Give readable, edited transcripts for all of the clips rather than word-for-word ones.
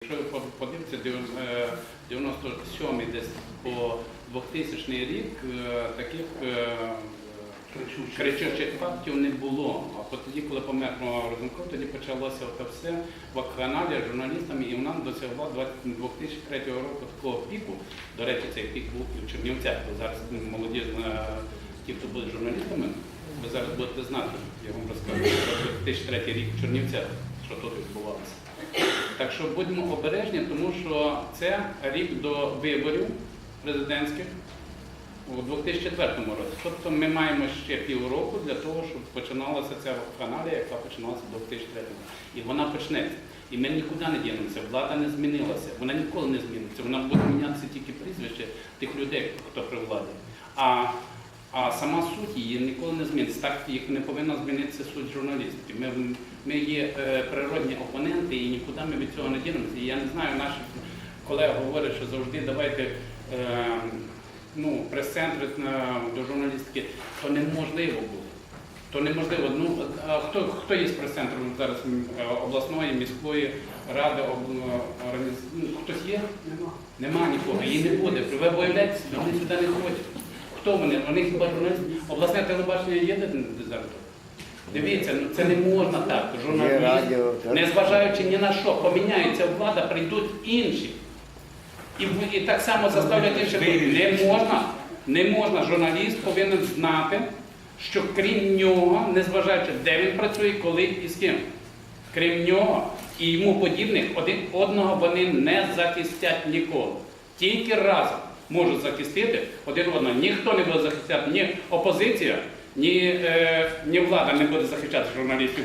Якщо ви подивитися, 97-й десь по 2000 рік таких кричучих фактів не було. А тоді, коли помер Розенков, тоді почалося це все в вакханалії журналістами, і вона досягла 2003 року такого піку. До речі, цей пік був і в Чернівцях. Зараз молоді, ті, хто будуть журналістами, ви зараз будете знати, я вам розкажу, про 2003 рік в Чернівцях, що тут відбувалося. Так що будьмо обережні, тому що це рік до виборів президентських у 2004 році. Тобто ми маємо ще півроку для того, щоб починалася ця вакханалія, яка починалася в 2003 році. І вона почнеться. І ми нікуди не дінемося, влада не змінилася, вона ніколи не зміниться. Вона буде мінятися тільки прізвище тих людей, хто при владі. А сама суть її ніколи не зміниться. Так їх не повинна змінитися суть журналістики. Ми є природні опоненти і нікуди ми від цього не дінемося. І я не знаю, наші колеги говорять, що завжди давайте прес-центри до журналістики. То неможливо було. То неможливо. Хто є з прес-центром зараз обласної, міської ради, хтось є? Нема нікого. Її не буде. Ви виявляєтеся, вони сюди не ходять. Хто вони? Вони хіба журналісти? Обласне телебачення є дезертор? Дивіться, це не можна так. Журналісти, незважаючи ні на що, поміняється влада, прийдуть інші. І так само заставлять інших. Не можна. Журналіст повинен знати, що крім нього, незважаючи, де він працює, коли і з ким. Крім нього і йому подібних, один одного вони не захистять ніколи. Тільки разом можуть захистити один одного. Ніхто не буде захищати, ні опозиція, ні влада не буде захищати журналістів.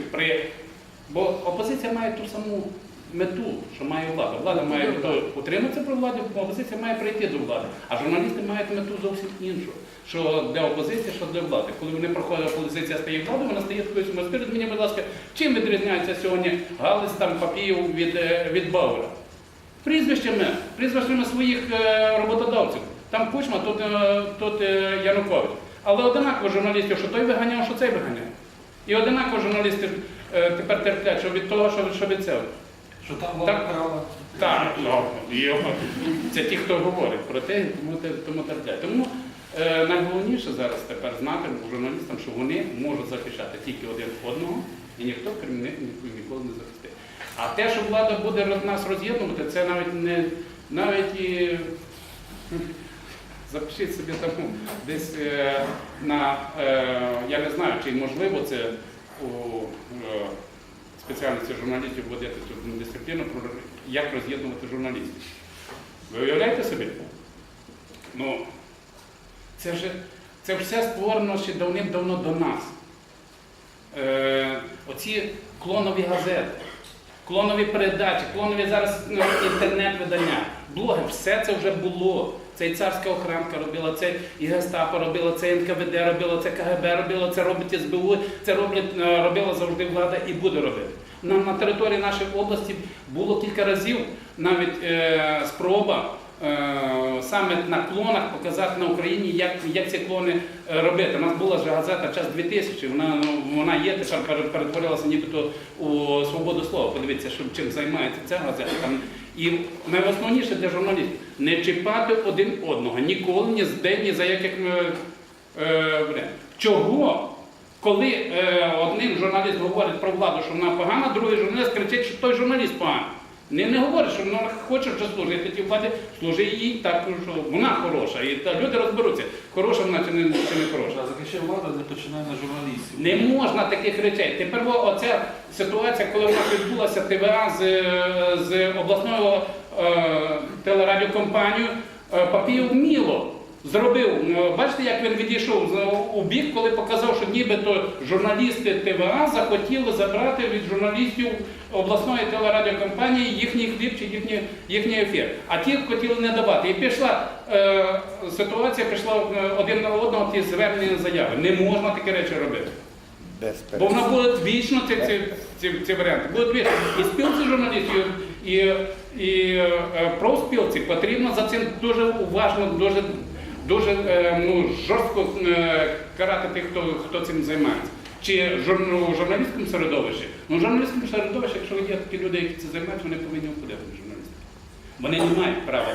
Бо опозиція має ту саму мету, що має влада. Влада має мету утриматися при владі, опозиція має прийти до влади. А журналісти мають мету зовсім іншу. Що для опозиції, що для влади. Коли вони проходять, опозиція стає владою, вона стає такою самою. Скажіть мені, будь ласка, чим відрізняється сьогодні Галич, Папієв від Бауера? Прізвищами своїх роботодавців. Там Кучма, тут Янукович. Але одинаково журналістів, що той виганяв, що цей виганяв. І одинаково журналісти тепер терплять, що від того, що від цього. Що там влада крала? Так, це ті, хто говорить про те, тому терплять. Тому найголовніше зараз тепер знати журналістам, що вони можуть захищати тільки один одного, і ніхто крім них ніколи не захистить. А те, що влада буде нас роз'єднувати, це навіть і запишіть собі тому десь я не знаю, чи можливо це у спеціальності журналістів вводити цю дисципліну, як роз'єднувати журналістів. Ви уявляєте собі? Це все створено ще давним-давно до нас. Оці клонові газети, клонові передачі, клонові зараз інтернет-видання, блоги, все це вже було. Це і царська охранка робила, це і Гестапо робила, це НКВД робила, це КГБ робила, це робить СБУ, це робила завжди влада і буде робити. На території нашої області було кілька разів навіть спроба саме на клонах показати на Україні, як ці клони робити. У нас була ж газета «Час 2000», вона є, тепер перетворилася нібито у свободу слова. Подивіться, чим займається ця газета. І найосновніше для журналістів – не чіпати один одного, ніколи, ні за яких Чого? Коли один журналіст говорить про владу, що вона погана, другий журналіст кричить, що той журналіст поганий. Не говорить, що вона хоче вже служити тій владі, служи їй так, що вона хороша. І люди розберуться, хороша вона чи не хороша. А захищає влада, не починає на журналістів. Не можна таких речей. Тепер оця ситуація, коли вона відбулася ТВА з обласною телерадіокомпанією, Папієв вміло зробив. Бачите, як він відійшов у бік, коли показав, що нібито журналісти ТВА захотіли забрати від журналістів обласної телерадіокомпанії їхній хліб чи їхній ефір. А ті хотіли не давати. І пішла ситуація, пішла один на одного ті звернені заяви. Не можна такі речі робити. Бо вона буде вічно, ці варіанти. Будуть вічно. І спілці журналістів, і профспілці потрібно за цим дуже уважно, дуже жорстко карати тих, хто цим займається. Чи в журналістському середовищі? В журналістському середовищі, якщо є такі люди, які це займаються, вони повинні входити в журналістику. Вони не мають права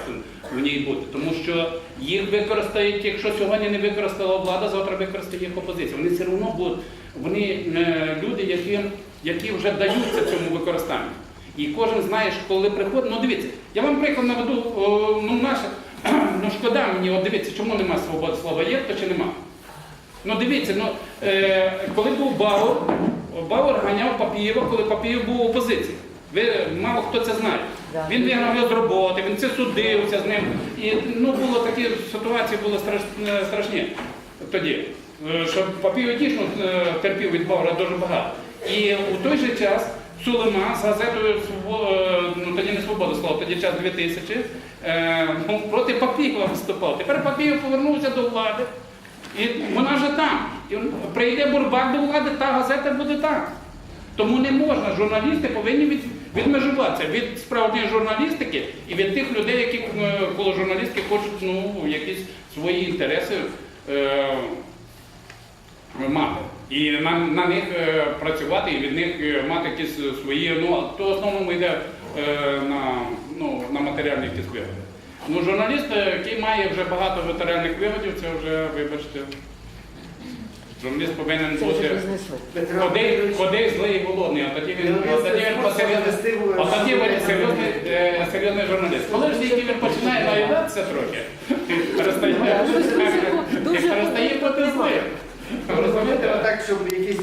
в ній бути, тому що їх використають, якщо сьогодні не використала влада, завтра використає їх опозиція. Вони все одно будуть, вони люди, які вже даються цьому використанню. І кожен знає, що коли приходить, ну дивіться, я вам приклад наведу, ну шкода мені, от дивіться, чому нема свободи слова, є хто чи нема? Ну дивіться, коли був Бауер ганяв Папієва, коли Папієв був у опозиції. Мало хто це знає. Він вигнав його з роботи, він це судився з ним. І було такі ситуації були страшні тоді. Що Папієв дійсно терпів від Бауера дуже багато. І у той же час Сулейман з газетою, тоді не «Свобода слова», тоді час 2000, проти Папієва виступав. Тепер Папієв повернувся до влади. І вона вже там. І прийде Бурбак до влади, та газета буде там. Тому не можна, журналісти повинні відмежуватися від справжньої журналістики і від тих людей, які коло журналістики хочуть якісь свої інтереси мати. І на них працювати, і від них мати якісь свої, то в основному йде на матеріальні якісь вигоди. Журналіст, який має вже багато матеріальних вигодів, це вже, вибачте, журналіст повинен бути ходий, злий і голодний, а тоді він серйозний журналіст. Коли ж тільки він починає наїдатися трохи, перестає бути злим. Дуже Розумієте? Так, щоб якісь